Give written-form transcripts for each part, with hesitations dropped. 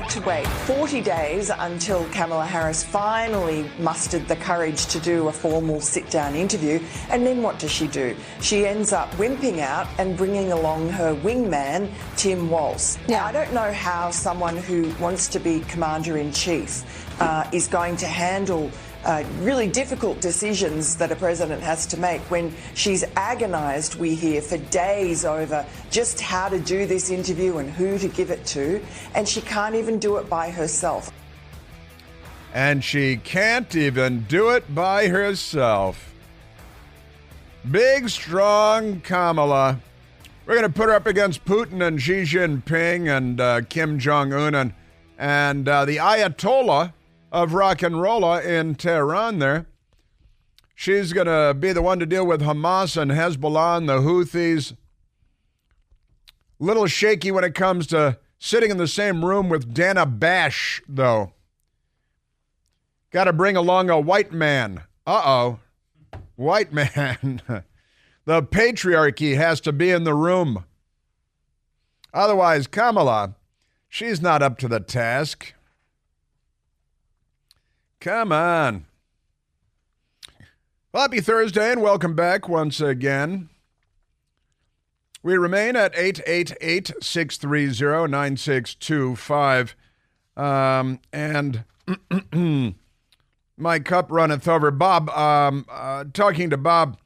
had to wait 40 days until Kamala Harris finally mustered the courage to do a formal sit-down interview. And then what does she do? She ends up wimping out and bringing along her wingman, Tim Walz. Yeah. I don't know how someone who wants to be Commander-in-Chief is going to handle really difficult decisions that a president has to make when she's agonised, we hear, for days over just how to do this interview and who to give it to, and she can't even do it by herself. And she can't even do it by herself. Big, strong Kamala. We're going to put her up against Putin and Xi Jinping and Kim Jong-un and the Ayatollah of rock and roll in Tehran there. She's going to be the one to deal with Hamas and Hezbollah and the Houthis. Little shaky when it comes to sitting in the same room with Dana Bash, though. Got to bring along a white man. Uh-oh. White man. The patriarchy has to be in the room. Otherwise, Kamala, she's not up to the task. Come on. Well, happy Thursday and welcome back once again. We remain at 888-630-9625. And my cup runneth over. Bob, talking to Bob,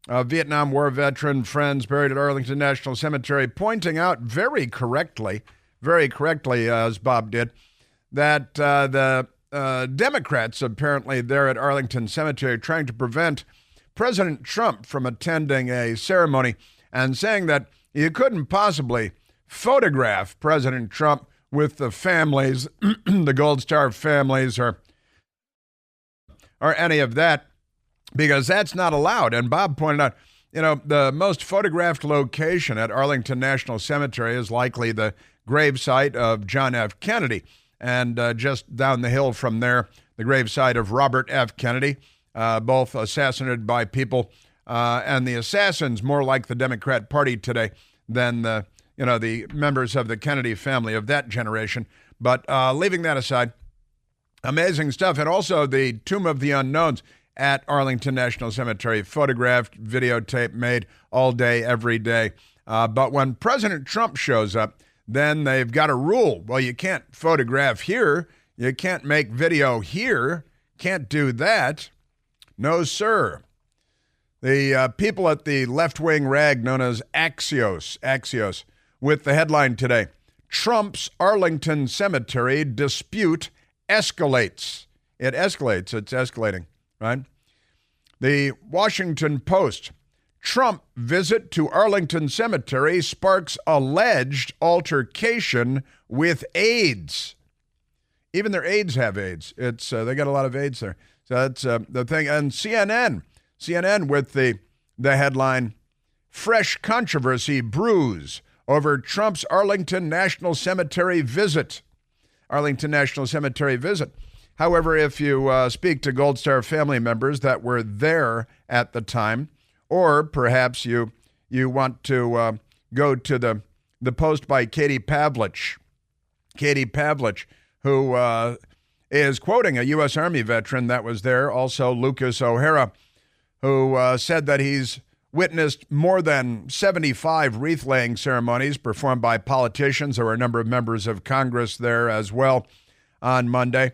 Vietnam War veteran, friends buried at Arlington National Cemetery, pointing out very correctly, as Bob did, that the Democrats apparently there at Arlington Cemetery trying to prevent President Trump from attending a ceremony and saying that you couldn't possibly photograph President Trump with the families, the Gold Star families or any of that, because that's not allowed. And Bob pointed out, the most photographed location at Arlington National Cemetery is likely the gravesite of John F. Kennedy. And just down the hill from there, the gravesite of Robert F. Kennedy, both assassinated by people, and the assassins more like the Democrat Party today than the members of the Kennedy family of that generation. But leaving that aside, amazing stuff. And also the Tomb of the Unknowns at Arlington National Cemetery, photographed, videotape made all day, every day. But when President Trump shows up, then they've got a rule. Well, you can't photograph here. You can't make video here. Can't do that. No, sir. The people at the left-wing rag known as Axios, with the headline today, Trump's Arlington Cemetery dispute escalates. It escalates. It's escalating, right? The Washington Post, Trump visit to Arlington Cemetery sparks alleged altercation with aides. Even their aides have AIDS. It's they got a lot of AIDS there. So that's the thing. And CNN with the headline, fresh controversy brews over Trump's Arlington National Cemetery visit. Arlington National Cemetery visit. However, if you speak to Gold Star family members that were there at the time, or perhaps you want to go to the post by Katie Pavlich, who is quoting a U.S. Army veteran that was there, also Lucas O'Hara, who said that he's witnessed more than 75 wreath-laying ceremonies performed by politicians. There were a number of members of Congress there as well on Monday.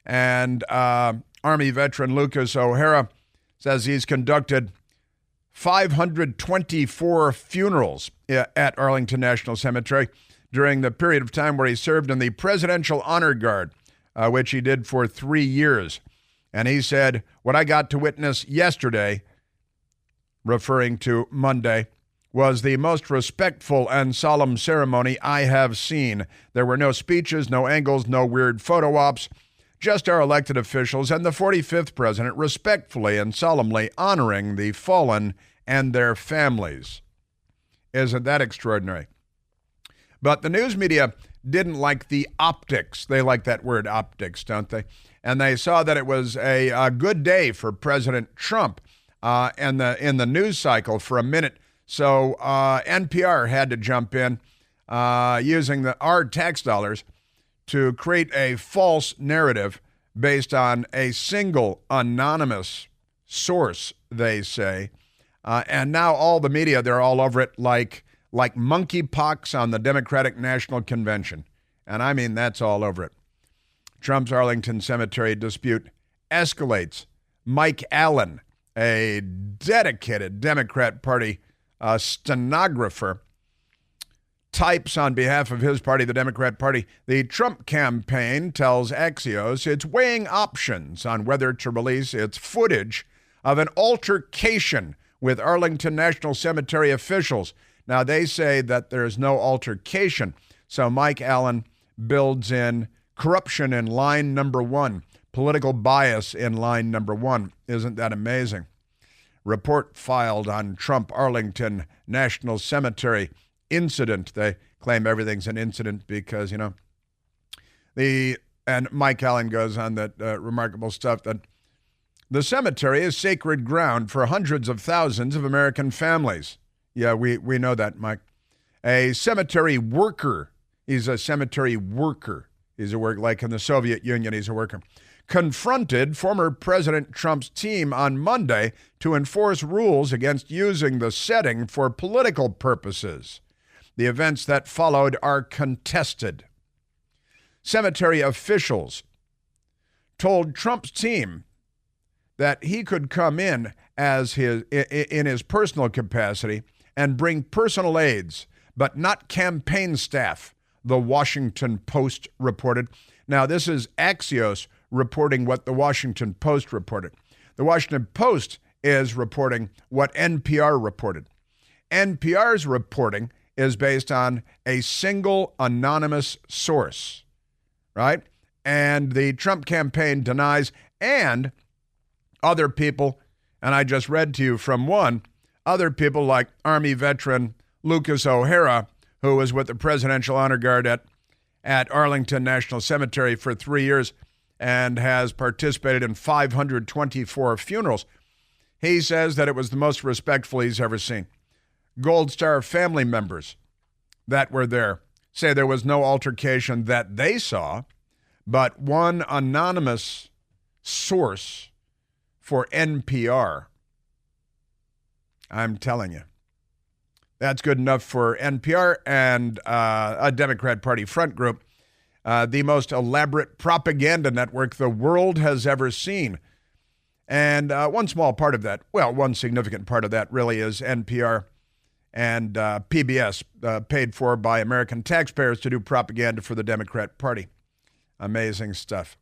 And Army veteran Lucas O'Hara says he's conducted 524 funerals at Arlington National Cemetery during the period of time where he served in the Presidential Honor Guard, which he did for 3 years. And he said, what I got to witness yesterday, referring to Monday, was the most respectful and solemn ceremony I have seen. There were no speeches, no angles, no weird photo ops, just our elected officials and the 45th president respectfully and solemnly honoring the fallen and their families. Isn't that extraordinary? But the news media didn't like the optics. They like that word optics, don't they? And they saw that it was a good day for President Trump in the news cycle for a minute. So NPR had to jump in using our tax dollars to create a false narrative based on a single anonymous source, they say. And now all the media, they're all over it like monkeypox on the Democratic National Convention. And I mean, that's all over it. Trump's Arlington Cemetery dispute escalates. Mike Allen, a dedicated Democrat Party stenographer, types on behalf of his party, the Democrat Party. The Trump campaign tells Axios it's weighing options on whether to release its footage of an altercation with Arlington National Cemetery officials. Now, they say that there's no altercation, so Mike Allen builds in corruption in line number one, political bias in line number one. Isn't that amazing? Report filed on Trump Arlington National Cemetery incident. They claim everything's an incident because, and Mike Allen goes on that remarkable stuff that the cemetery is sacred ground for hundreds of thousands of American families. Yeah, we know that, Mike. A cemetery worker. He's a cemetery worker. He's a worker, like in the Soviet Union, he's a worker. Confronted former President Trump's team on Monday to enforce rules against using the setting for political purposes. The events that followed are contested. Cemetery officials told Trump's team that he could come in in his personal capacity and bring personal aides, but not campaign staff, the Washington Post reported. Now, this is Axios reporting what the Washington Post reported. The Washington Post is reporting what NPR reported. NPR's reporting is based on a single anonymous source, right? And the Trump campaign denies, and other people, and I just read to you from one, other people like Army veteran Lucas O'Hara, who was with the Presidential Honor Guard at Arlington National Cemetery for 3 years and has participated in 524 funerals. He says that it was the most respectful he's ever seen. Gold Star family members that were there say there was no altercation that they saw, but one anonymous source for NPR. I'm telling you. That's good enough for NPR and a Democrat Party front group, the most elaborate propaganda network the world has ever seen. And one small part of that, one significant part of that really is NPR and PBS, paid for by American taxpayers to do propaganda for the Democrat Party. Amazing stuff.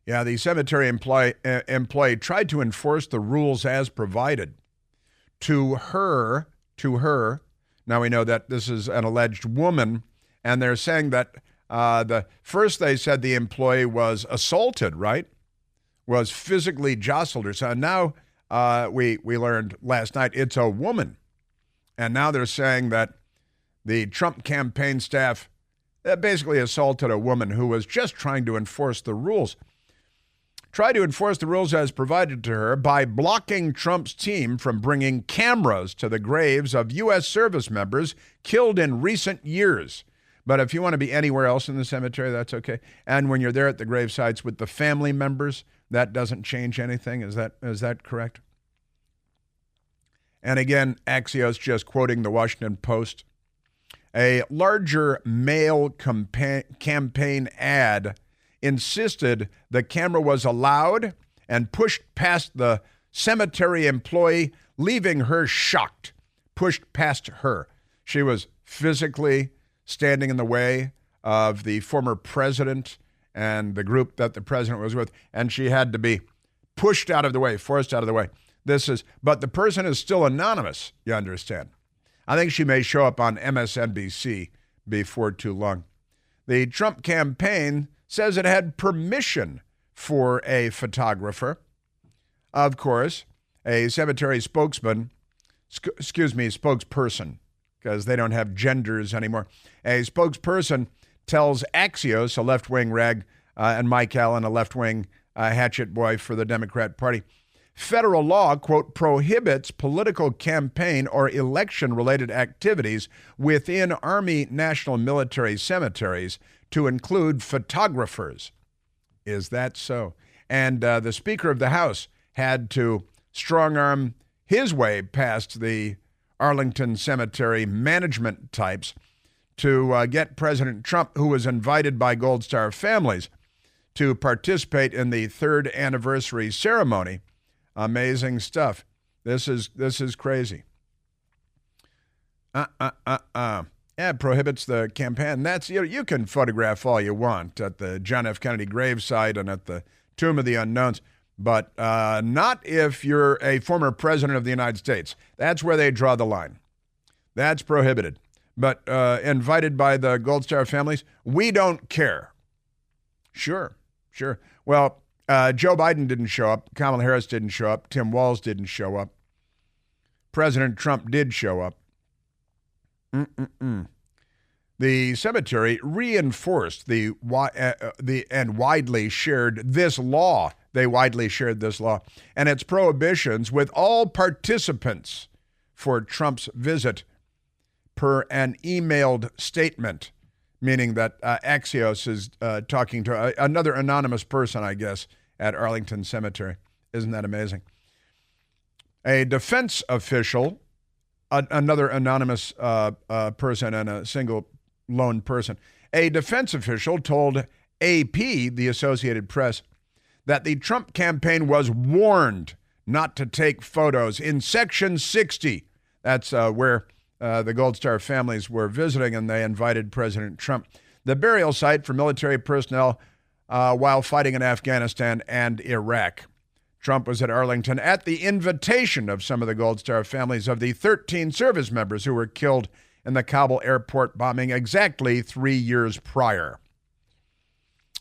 Yeah, the cemetery employee tried to enforce the rules as provided. To her, now we know that this is an alleged woman, and they're saying that first they said the employee was assaulted, right? Was physically jostled or so. Now we learned last night it's a woman. And now they're saying that the Trump campaign staff basically assaulted a woman who was just trying to enforce the rules. Tried to enforce the rules as provided to her by blocking Trump's team from bringing cameras to the graves of U.S. service members killed in recent years. But if you want to be anywhere else in the cemetery, that's okay. And when you're there at the grave sites with the family members, that doesn't change anything. Is that correct? And again, Axios just quoting the Washington Post. A larger male campaign ad insisted the camera was allowed and pushed past the cemetery employee, leaving her shocked. Pushed past her. She was physically standing in the way of the former president and the group that the president was with, and she had to be pushed out of the way, forced out of the way. But the person is still anonymous, you understand. I think she may show up on MSNBC before too long. The Trump campaign says it had permission for a photographer. Of course, a cemetery spokesperson, because they don't have genders anymore. A spokesperson tells Axios, a left-wing rag, and Mike Allen, a left-wing hatchet boy for the Democrat Party, federal law, quote, prohibits political campaign or election-related activities within Army National Military cemeteries to include photographers. Is that so? And the Speaker of the House had to strong-arm his way past the Arlington Cemetery management types to get President Trump, who was invited by Gold Star families, to participate in the third anniversary ceremony. Amazing stuff. This is crazy. It prohibits the campaign. That's you can photograph all you want at the John F. Kennedy gravesite and at the Tomb of the Unknowns, but not if you're a former president of the United States. That's where they draw the line. That's prohibited. But invited by the Gold Star families, we don't care. Sure. Well, Joe Biden didn't show up. Kamala Harris didn't show up. Tim Walz didn't show up. President Trump did show up. The cemetery reinforced and widely shared this law. They widely shared this law and its prohibitions with all participants for Trump's visit per an emailed statement, meaning that Axios is talking to another anonymous person, I guess, at Arlington Cemetery. Isn't that amazing? A defense official, another anonymous person and a single lone person, a defense official told AP, the Associated Press, that the Trump campaign was warned not to take photos in Section 60. That's where the Gold Star families were visiting, and they invited President Trump. The burial site for military personnel while fighting in Afghanistan and Iraq. Trump was at Arlington at the invitation of some of the Gold Star families of the 13 service members who were killed in the Kabul airport bombing exactly 3 years prior.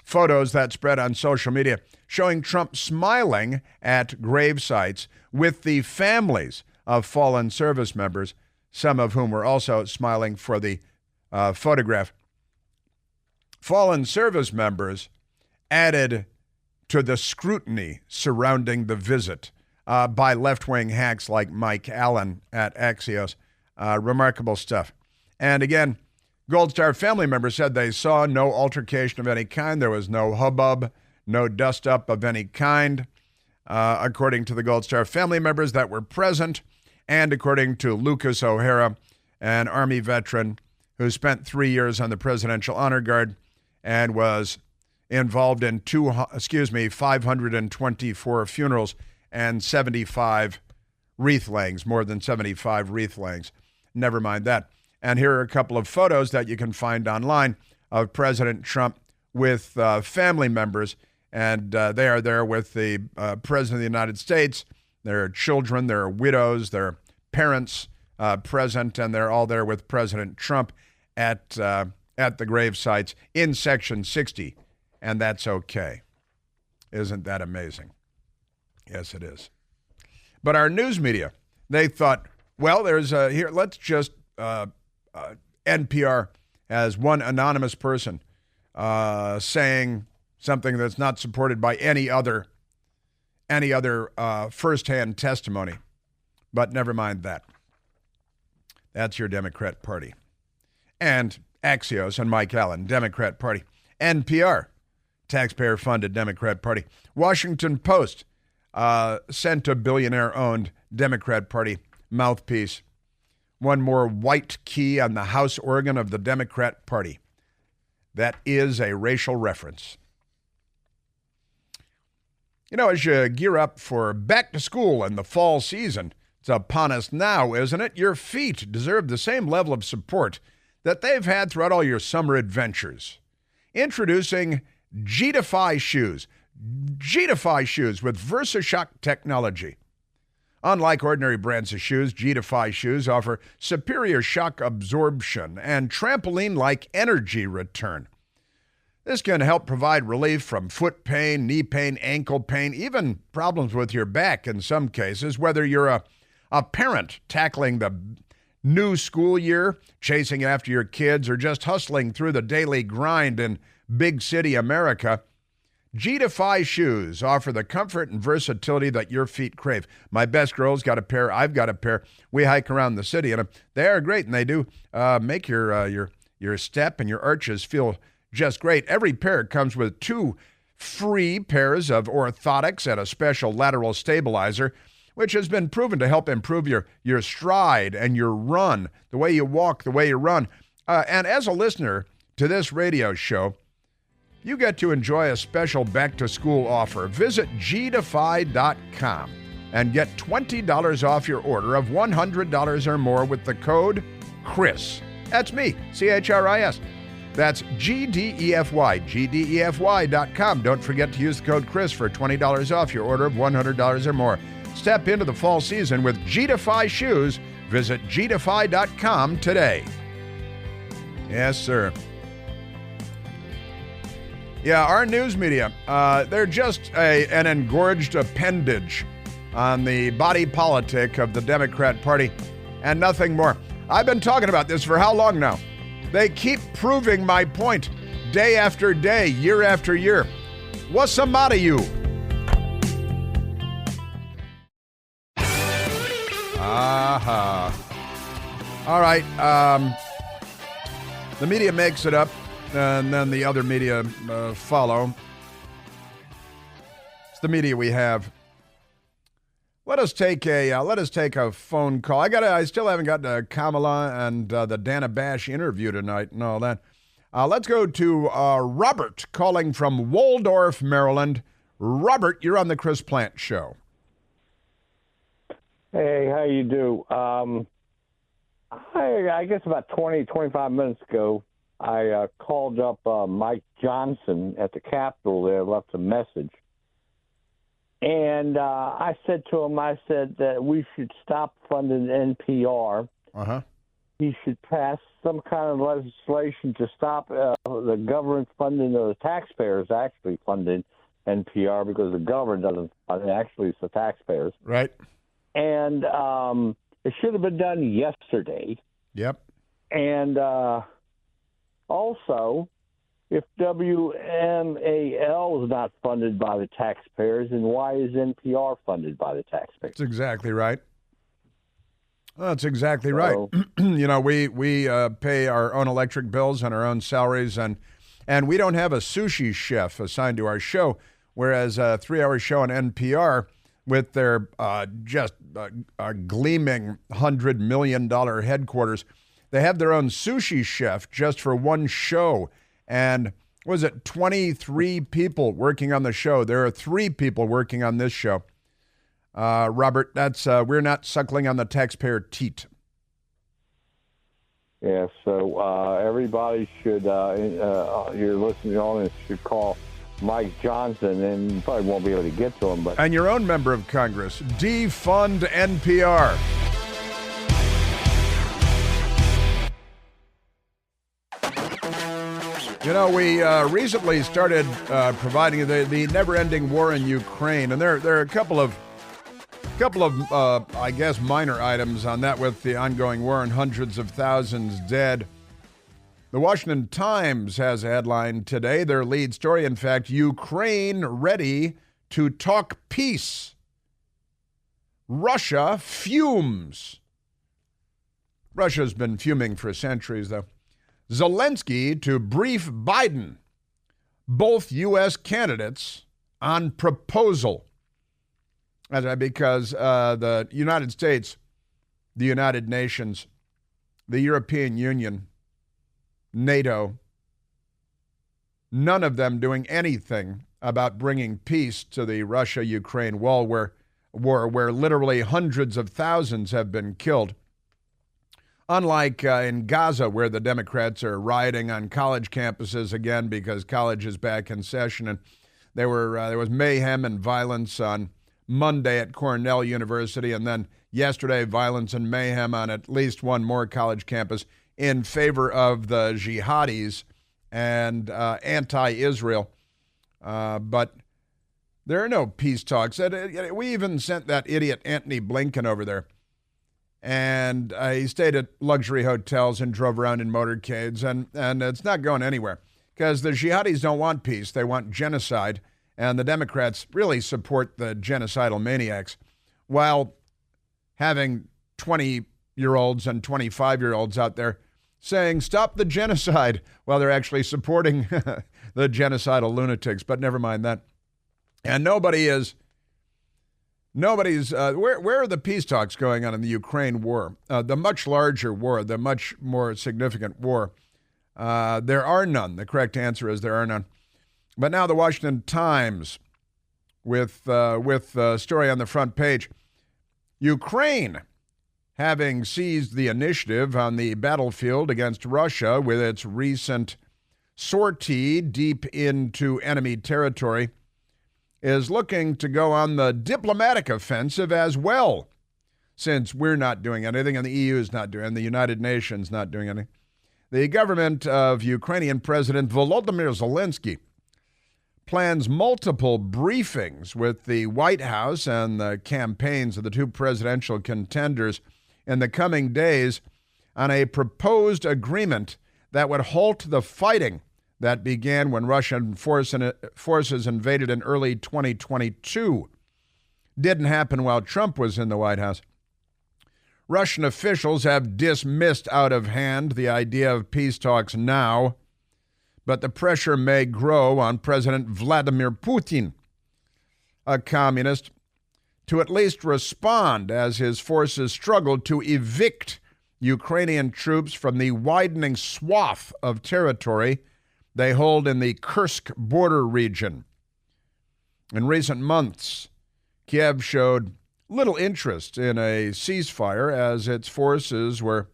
Photos that spread on social media showing Trump smiling at grave sites with the families of fallen service members, some of whom were also smiling for the photograph. Fallen service members added to the scrutiny surrounding the visit by left-wing hacks like Mike Allen at Axios. Remarkable stuff. And again, Gold Star family members said they saw no altercation of any kind. There was no hubbub, no dust-up of any kind, according to the Gold Star family members that were present, and according to Lucas O'Hara, an Army veteran who spent 3 years on the Presidential Honor Guard and was involved in 524 funerals and 75 wreath layings, more than 75 wreath layings. Never mind that. And here are a couple of photos that you can find online of President Trump with family members, and they are there with the President of the United States, their children, their widows, their parents present, and they're all there with President Trump at the grave sites in Section 60. And that's okay. Isn't that amazing? Yes, it is. But our news media, they thought, well, let's just, NPR has one anonymous person saying something that's not supported by any other firsthand testimony. But never mind that. That's your Democrat Party. And Axios and Mike Allen, Democrat Party. NPR, taxpayer-funded Democrat Party. Washington Post, sent a billionaire-owned Democrat Party mouthpiece. One more white key on the House organ of the Democrat Party. That is a racial reference. You know, as you gear up for back to school and the fall season, it's upon us now, isn't it? Your feet deserve the same level of support that they've had throughout all your summer adventures. Introducing G-Defy shoes. G-Defy shoes with VersaShock technology. Unlike ordinary brands of shoes, G-Defy shoes offer superior shock absorption and trampoline-like energy return. This can help provide relief from foot pain, knee pain, ankle pain, even problems with your back in some cases, whether you're a parent tackling the new school year, chasing after your kids, or just hustling through the daily grind in big city America. G-Defy shoes offer the comfort and versatility that your feet crave. My best girl's got a pair. I've got a pair. We hike around the city, and they are great, and they do make your step and your arches feel just great. Every pair comes with 2 free pairs of orthotics and a special lateral stabilizer, which has been proven to help improve your stride and your run, the way you walk, the way you run. And as a listener to this radio show, you get to enjoy a special back-to-school offer. Visit gdefy.com and get $20 off your order of $100 or more with the code CHRIS. That's me, CHRIS. That's GDEFY, gdefy.com. Don't forget to use the code CHRIS for $20 off your order of $100 or more. Step into the fall season with G-Defy shoes. Visit gdefy.com today. Yes, sir. Yeah, our news media, they're just an engorged appendage on the body politic of the Democrat Party and nothing more. I've been talking about this for how long now? They keep proving my point day after day, year after year. What's the matter, you? Aha. All right. The media makes it up, and then the other media follow. It's the media we have. Let us take a phone call. I still haven't gotten to Kamala and the Dana Bash interview tonight and all that. Let's go to Robert calling from Waldorf, Maryland. Robert, you're on the Chris Plant Show. Hey, how you do? I guess about 25 minutes ago, I called up Mike Johnson at the Capitol there, left a message. And I said to him, that we should stop funding NPR. Uh-huh. He should pass some kind of legislation to stop the government funding, or the taxpayers actually funding NPR, because the government doesn't fund it. Actually, it's the taxpayers. Right. And it should have been done yesterday. Yep. And also, if WMAL is not funded by the taxpayers, then why is NPR funded by the taxpayers? That's exactly right. That's exactly right. You know, we pay our own electric bills and our own salaries, and we don't have a sushi chef assigned to our show, whereas a 3-hour show on NPR with their gleaming $100 million headquarters, they have their own sushi chef just for one show. And was it 23 people working on the show? There are 3 people working on this show. Robert, that's we're not suckling on the taxpayer teat. Yeah, so everybody should, your listening audience should call Mike Johnson, and you probably won't be able to get to him. And your own member of Congress, defund NPR. You know, we recently started providing the never-ending war in Ukraine, and there are a couple of I guess minor items on that, with the ongoing war and hundreds of thousands dead. The Washington Times has a headline today, their lead story, in fact, Ukraine ready to talk peace. Russia fumes. Russia's been fuming for centuries, though. Zelensky to brief Biden, both U.S. candidates, on proposal. Because the United States, the United Nations, the European Union, NATO, none of them doing anything about bringing peace to the Russia-Ukraine war, where literally hundreds of thousands have been killed. Unlike in Gaza, where the Democrats are rioting on college campuses again because college is back in session, and there was mayhem and violence on Monday at Cornell University, and then yesterday violence and mayhem on at least one more college campus in favor of the jihadis and anti-Israel. But there are no peace talks. We even sent that idiot Antony Blinken over there. And he stayed at luxury hotels and drove around in motorcades, and it's not going anywhere because the jihadis don't want peace. They want genocide, and the Democrats really support the genocidal maniacs while having 20-year-olds and 25-year-olds out there saying, stop the genocide, while they're actually supporting the genocidal lunatics. But never mind that. And nobody's, where are the peace talks going on in the Ukraine war? The much larger war, the much more significant war. There are none. The correct answer is there are none. But now the Washington Times with a story on the front page. Ukraine, having seized the initiative on the battlefield against Russia with its recent sortie deep into enemy territory, is looking to go on the diplomatic offensive as well, since we're not doing anything and the EU is not doing, and the United Nations not doing anything. The government of Ukrainian President Volodymyr Zelensky plans multiple briefings with the White House and the campaigns of the two presidential contenders in the coming days on a proposed agreement that would halt the fighting that began when Russian forces invaded in early 2022. Didn't happen while Trump was in the White House. Russian officials have dismissed out of hand the idea of peace talks now, but the pressure may grow on President Vladimir Putin, a communist, to at least respond as his forces struggle to evict Ukrainian troops from the widening swath of territory they hold in the Kursk border region. In recent months, Kiev showed little interest in a ceasefire as its forces were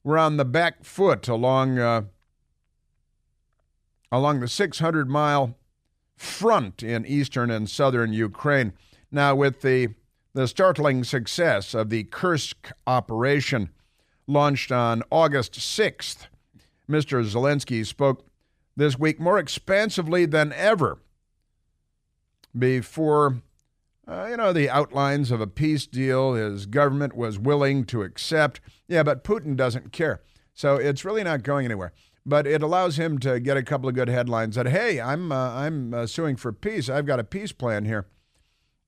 on the back foot along the 600-mile front in eastern and southern Ukraine. Now, with the startling success of the Kursk operation launched on August 6th, Mr. Zelensky spoke this week more expansively than ever before, the outlines of a peace deal his government was willing to accept. Yeah, but Putin doesn't care. So it's really not going anywhere. But it allows him to get a couple of good headlines that, hey, I'm suing for peace. I've got a peace plan here.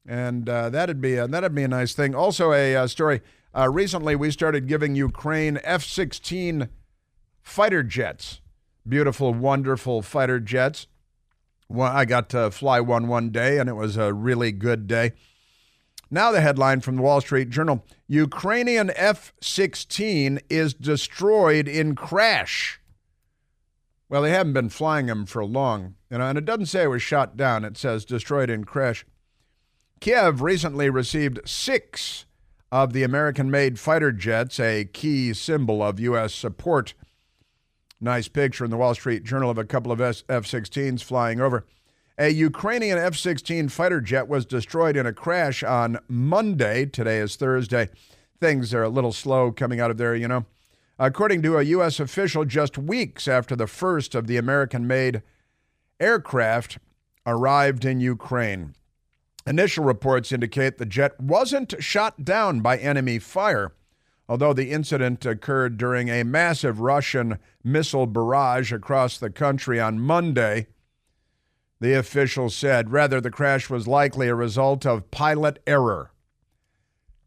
And that'd be a nice thing. Also, a story. Recently, we started giving Ukraine F-16 fighter jets. Beautiful, wonderful fighter jets. Well, I got to fly one day, and it was a really good day. Now the headline from the Wall Street Journal: Ukrainian F-16 is destroyed in crash. Well, they haven't been flying them for long, and it doesn't say it was shot down. It says destroyed in crash. Kiev recently received 6 of the American-made fighter jets, a key symbol of U.S. support. Nice picture in the Wall Street Journal of a couple of F-16s flying over. A Ukrainian F-16 fighter jet was destroyed in a crash on Monday. Today is Thursday. Things are a little slow coming out of there, According to a U.S. official, just weeks after the first of the American-made aircraft arrived in Ukraine. Initial reports indicate the jet wasn't shot down by enemy fire, although the incident occurred during a massive Russian missile barrage across the country on Monday. The official said, rather, the crash was likely a result of pilot error.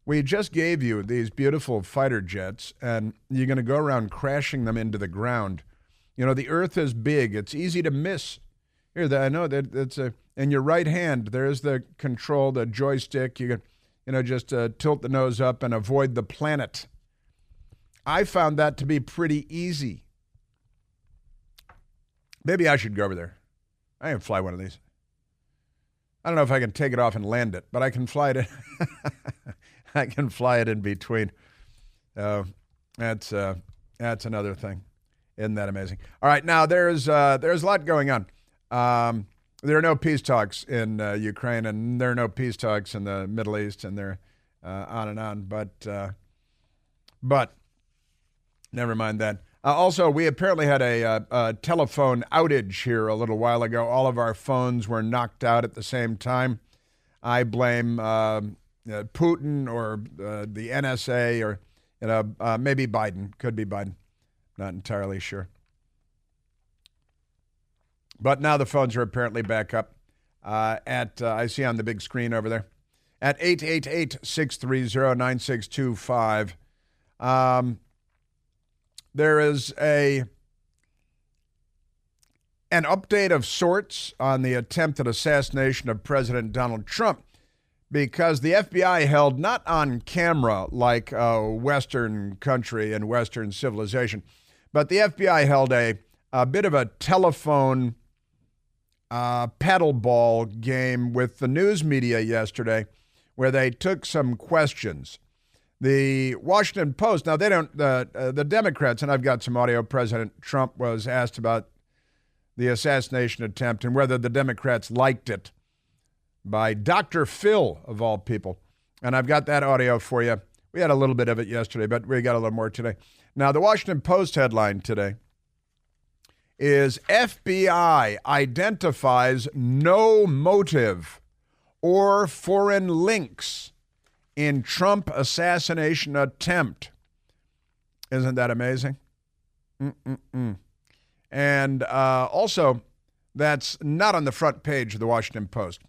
We just gave you these beautiful fighter jets, and you're going to go around crashing them into the ground. The earth is big. It's easy to miss. Here, I know that it's in your right hand, there's the control, the joystick. You can, just tilt the nose up and avoid the planet. I found that to be pretty easy. Maybe I should go over there. I can fly one of these. I don't know if I can take it off and land it, but I can fly it. I can fly it in between. That's another thing. Isn't that amazing? All right, now there's a lot going on. There are no peace talks in Ukraine, and there are no peace talks in the Middle East, and they're on and on. But never mind that. Also, we apparently had a telephone outage here a little while ago. All of our phones were knocked out at the same time. I blame Putin or the NSA or maybe Biden. Could be Biden. Not entirely sure. But now the phones are apparently back up I see on the big screen over there, at 888-630-9625. there is an update of sorts on the attempted assassination of President Donald Trump, because the FBI held, not on camera like a Western country and Western civilization, but the FBI held a bit of a telephone paddleball game with the news media yesterday, where they took some questions. The Washington Post, now they don't, the Democrats, and I've got some audio, President Trump was asked about the assassination attempt and whether the Democrats liked it, by Dr. Phil, of all people. And I've got that audio for you. We had a little bit of it yesterday, but we got a little more today. Now, the Washington Post headline today is FBI identifies no motive or foreign links in Trump assassination attempt. Isn't that amazing? And also, that's not on the front page of the Washington Post.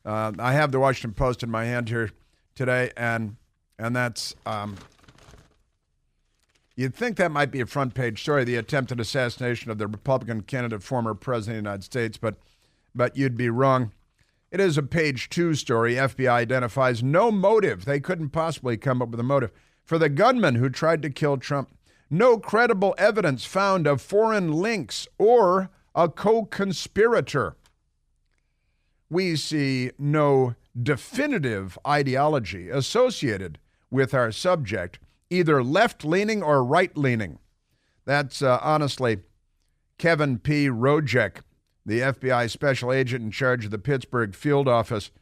I have the Washington Post in my hand here today, and that's, you'd think that might be a front page story, the attempted assassination of the Republican candidate, former president of the United States, but you'd be wrong. It is a page 2 story. FBI identifies no motive. They couldn't possibly come up with a motive for the gunman who tried to kill Trump. No credible evidence found of foreign links or a co-conspirator. We see no definitive ideology associated with our subject, either left-leaning or right-leaning. That's honestly Kevin P. Rojek, the FBI special agent in charge of the Pittsburgh field office,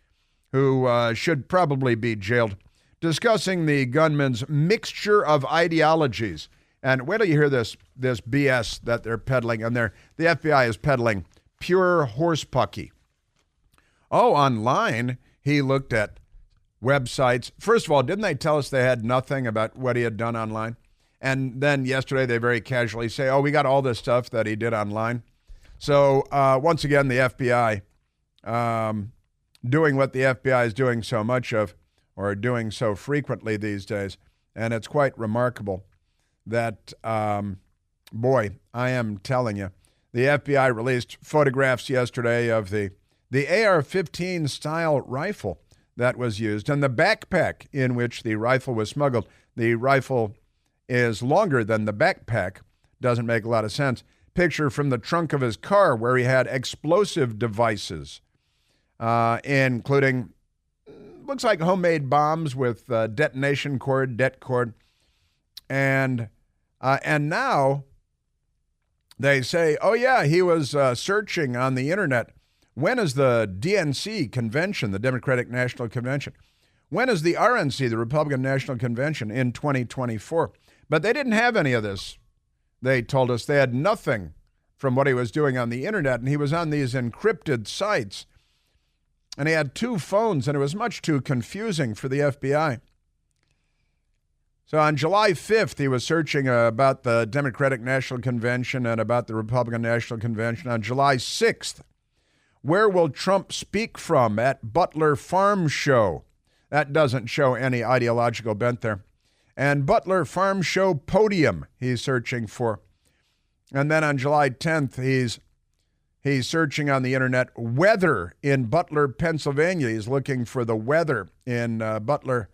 who should probably be jailed, discussing the gunman's mixture of ideologies. And wait till you hear this BS that they're peddling. And the FBI is peddling pure horsepucky. Oh, online, he looked at websites. First of all, didn't they tell us they had nothing about what he had done online? And then yesterday, they very casually say, oh, we got all this stuff that he did online. So once again, the FBI doing what the FBI is doing so much of, or doing so frequently these days. And it's quite remarkable that, boy, I am telling you, the FBI released photographs yesterday of the AR-15 style rifle that was used and the backpack in which the rifle was smuggled. The rifle is longer than the backpack. Doesn't make a lot of sense. Picture from the trunk of his car where he had explosive devices, including, looks like homemade bombs with detonation cord, det cord. And now they say, oh yeah, he was searching on the internet. When is the DNC convention, the Democratic National Convention? When is the RNC, the Republican National Convention, in 2024? But they didn't have any of this. They told us they had nothing from what he was doing on the internet, and he was on these encrypted sites. And he had 2 phones, and it was much too confusing for the FBI. So on July 5th, he was searching about the Democratic National Convention and about the Republican National Convention. On July 6th, where will Trump speak from at Butler Farm Show? That doesn't show any ideological bent there. And Butler Farm Show podium he's searching for. And then on July 10th, he's searching on the internet weather in Butler, Pennsylvania. He's looking for the weather in Butler,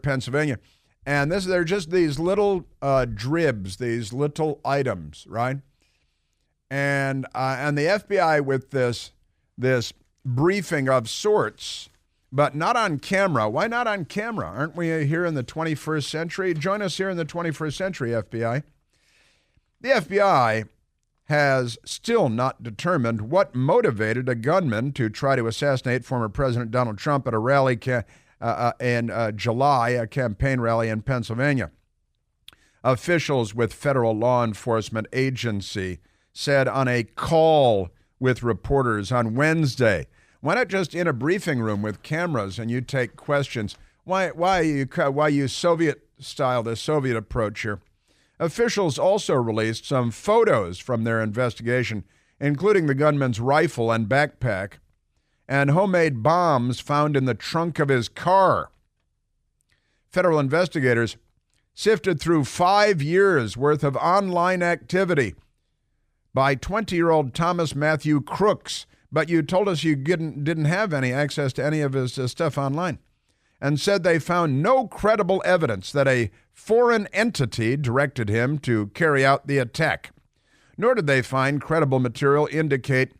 Pennsylvania. And they're just these little dribs, these little items, right? And the FBI with this briefing of sorts, but not on camera. Why not on camera? Aren't we here in the 21st century? Join us here in the 21st century, FBI. The FBI has still not determined what motivated a gunman to try to assassinate former President Donald Trump at a rally in July, a campaign rally in Pennsylvania. Officials with federal law enforcement agency said on a call with reporters on Wednesday, why not just in a briefing room with cameras and you take questions? Why you Soviet style, the Soviet approach here? Officials also released some photos from their investigation, including the gunman's rifle and backpack, and homemade bombs found in the trunk of his car. Federal investigators sifted through 5 years worth of online activity by 20-year-old Thomas Matthew Crooks, but you told us you didn't have any access to any of his stuff online, and said they found no credible evidence that a foreign entity directed him to carry out the attack. Nor did they find credible material indicate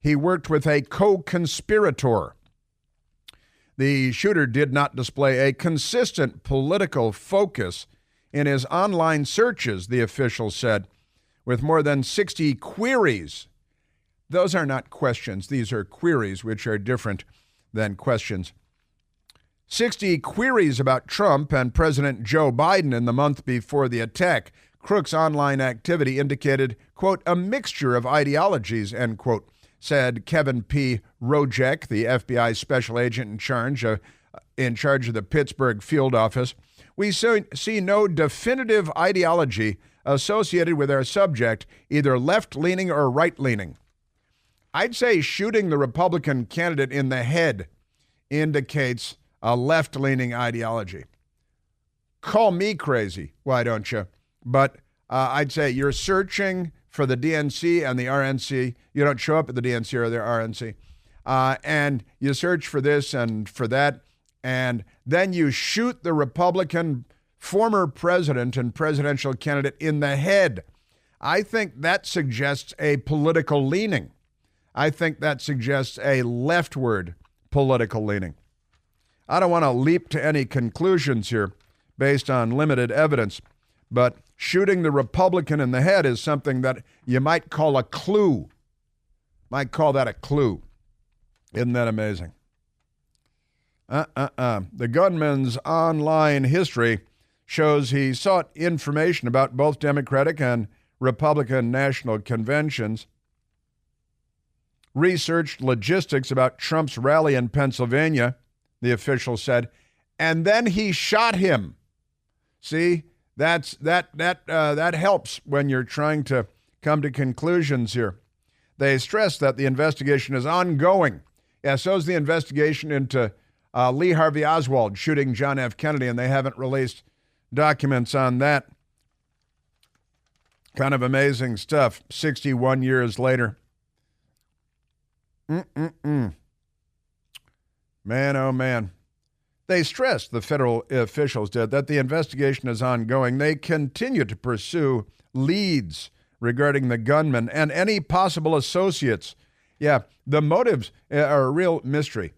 he worked with a co-conspirator. The shooter did not display a consistent political focus in his online searches, the official said, with more than 60 queries. Those are not questions. These are queries, which are different than questions. 60 queries about Trump and President Joe Biden in the month before the attack. Crook's online activity indicated, quote, a mixture of ideologies, end quote, said Kevin P. Rojek, the FBI special agent in charge of the Pittsburgh field office. We see no definitive ideology associated with our subject, either left-leaning or right-leaning. I'd say shooting the Republican candidate in the head indicates a left-leaning ideology. Call me crazy, why don't you? But I'd say you're searching for the DNC and the RNC. You don't show up at the DNC or the RNC. And you search for this and for that, and then you shoot the Republican former president and presidential candidate in the head. I think that suggests a political leaning. I think that suggests a leftward political leaning. I don't want to leap to any conclusions here based on limited evidence, but shooting the Republican in the head is something that you might call a clue. Might call that a clue. Isn't that amazing? The gunman's online history shows he sought information about both Democratic and Republican national conventions, researched logistics about Trump's rally in Pennsylvania, the official said, and then he shot him. See, that helps when you're trying to come to conclusions here. They stress that the investigation is ongoing. Yeah, so is the investigation into Lee Harvey Oswald shooting John F. Kennedy, and they haven't released documents on that. Kind of amazing stuff, 61 years later. Man, oh man. They stressed, the federal officials did, that the investigation is ongoing. They continue to pursue leads regarding the gunman and any possible associates. Yeah, the motives are a real mystery.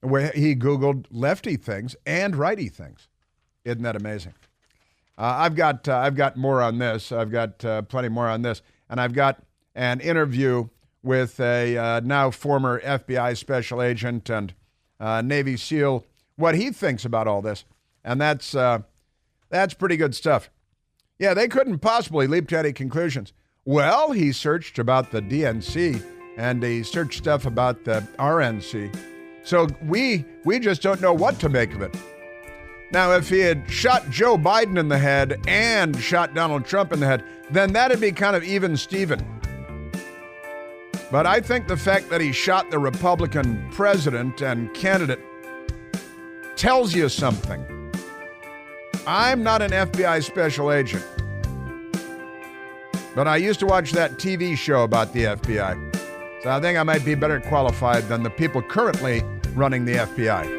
Where he Googled lefty things and righty things. Isn't that amazing? I've got more on this. I've got plenty more on this. And I've got an interview with a now former FBI special agent and Navy SEAL, what he thinks about all this. And that's pretty good stuff. Yeah, they couldn't possibly leap to any conclusions. Well, he searched about the DNC and he searched stuff about the RNC. So we just don't know what to make of it. Now, if he had shot Joe Biden in the head and shot Donald Trump in the head, then that'd be kind of even Steven. But I think the fact that he shot the Republican president and candidate tells you something. I'm not an FBI special agent, but I used to watch that TV show about the FBI. So I think I might be better qualified than the people currently running the FBI.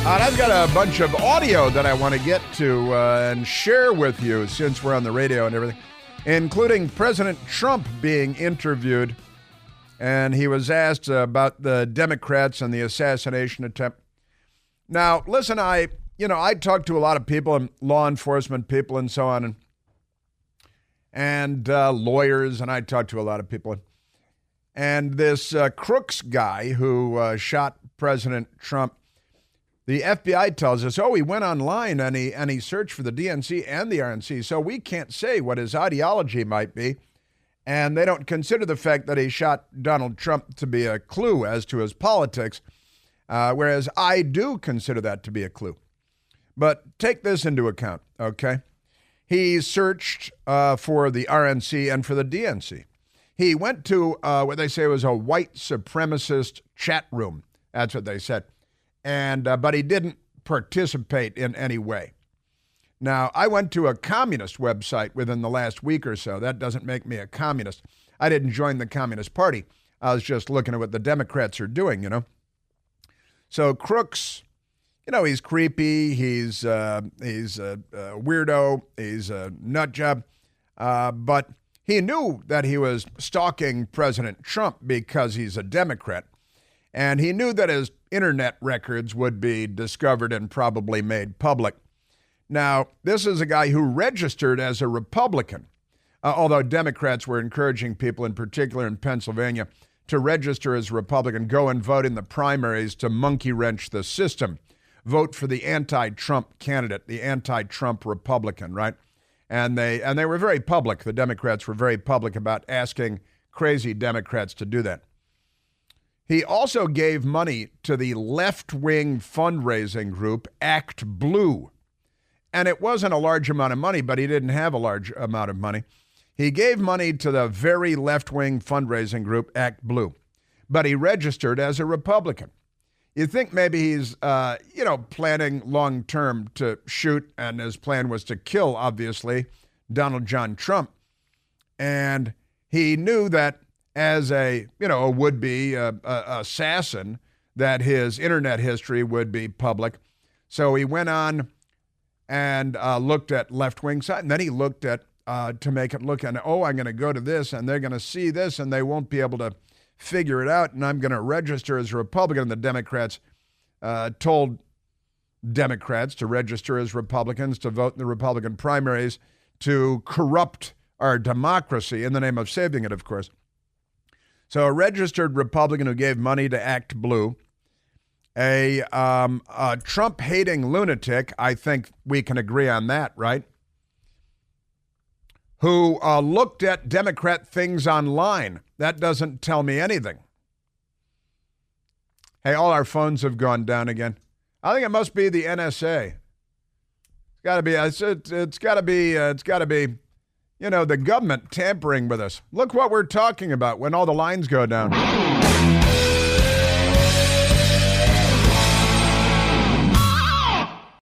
I've got a bunch of audio that I want to get to and share with you since we're on the radio and everything, including President Trump being interviewed, and he was asked about the Democrats and the assassination attempt. Now, listen, I talk to a lot of people, and law enforcement people and so on, and lawyers, and I talk to a lot of people. And this Crooks guy who shot President Trump, the FBI tells us, he went online and he searched for the DNC and the RNC, so we can't say what his ideology might be. And they don't consider the fact that he shot Donald Trump to be a clue as to his politics, whereas I do consider that to be a clue. But take this into account, okay? He searched for the RNC and for the DNC. He went to what they say was a white supremacist chat room. That's what they said. but he didn't participate in any way. Now, I went to a communist website within the last week or so. That doesn't make me a communist. I didn't join the Communist Party. I was just looking at what the Democrats are doing, you know. So Crooks, you know, he's creepy. He's a weirdo. He's a nut job. But he knew that he was stalking President Trump because he's a Democrat. And he knew that his internet records would be discovered and probably made public. Now, this is a guy who registered as a Republican, although Democrats were encouraging people, in particular in Pennsylvania, to register as Republican, go and vote in the primaries to monkey wrench the system. Vote for the anti-Trump candidate, the anti-Trump Republican, right? And they were very public. The Democrats were very public about asking crazy Democrats to do that. He also gave money to the left-wing fundraising group Act Blue. And it wasn't a large amount of money, but he didn't have a large amount of money. He gave money to the very left-wing fundraising group Act Blue, but he registered as a Republican. You think maybe he's, planning long-term to shoot, and his plan was to kill, obviously, Donald John Trump. And he knew that as a would-be assassin, that his internet history would be public. So he went on and looked at left-wing side, and then he looked at, to make it look, and, I'm going to go to this, and they're going to see this, and they won't be able to figure it out, and I'm going to register as a Republican. And the Democrats told Democrats to register as Republicans, to vote in the Republican primaries, to corrupt our democracy in the name of saving it, of course. So a registered Republican who gave money to Act Blue, a Trump-hating lunatic, I think we can agree on that, right? Who looked at Democrat things online. That doesn't tell me anything. Hey, all our phones have gone down again. I think it must be the NSA. It's got to be. It's got to be. It's got to be. The government tampering with us. Look what we're talking about when all the lines go down.